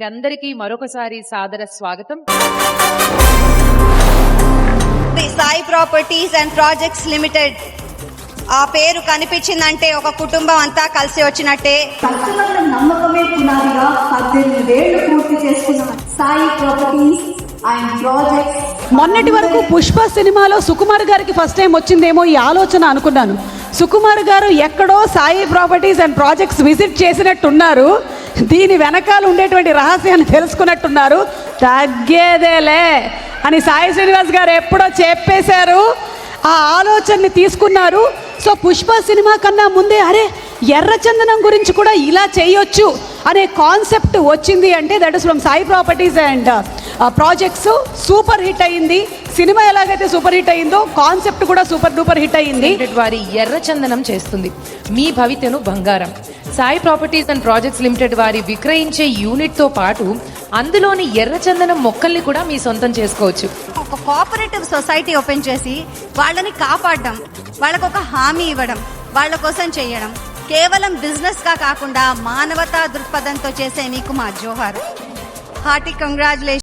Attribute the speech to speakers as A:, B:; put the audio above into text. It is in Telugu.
A: మీరందరికీ మరొకసారి సాదర స్వాగతం.
B: Sai properties and projects limited ఆ పేరు కనిపించిందంటే ఒక కుటుంబం అంతా కలిసి వచ్చినట్టే.
C: కస్టమర్ల నమ్మకమే పునాదిగా 18 ఏళ్లు పూర్తి చేసుకున్న సాయి ప్రాపర్టీస్ అండ్ ప్రాజెక్ట్స్.
D: మొన్నటి వరకు పుష్ప సినిమాలో సుకుమార్ గారికి ఫస్ట్ టైం వచ్చిందేమో ఈ ఆలోచన అనుకున్నాను. సుకుమార్ గారు ఎక్కడో Sai properties and projects visit చేసినట్టున్నారు. దీని వెనకాల ఉండేటువంటి రహస్యాన్ని తెలుసుకున్నట్టున్నారు. తగ్గేదేలే అని సాయి శ్రీనివాస్ గారు ఎప్పుడో చెప్పేశారు. ఆ ఆలోచనని తీసుకున్నారు. సో పుష్ప సినిమా కన్నా ముందే అరే ఎర్రచందనం గురించి కూడా ఇలా చేయొచ్చు అనే కాన్సెప్ట్ వచ్చింది అంటే that is from Sai properties and projects. Super hit అయ్యింది. సినిమా ఎలాగైతే సూపర్ హిట్ అయ్యిందో కాన్సెప్ట్ కూడా సూపర్ డూపర్ హిట్ అయ్యింది.
A: వారి ఎర్రచందనం చేస్తుంది మీ భవితను బంగారం. Sai properties and projects limited వారి విక్రయించే యూనిట్తో పాటు అందులోని ఎర్రచందనం మొక్కల్ని కూడా మీ సొంతం చేసుకోవచ్చు.
B: ఒక కోఆపరేటివ్ సొసైటీ ఓపెన్ చేసి వాళ్ళని కాపాడడం, వాళ్ళకు ఒక హామీ ఇవ్వడం, వాళ్ళ కోసం చేయడం, కేవలం బిజినెస్ గా కాకుండా మానవతా దృక్పథంతో చేసే మీకు మా జోహార్. Hearty congratulation.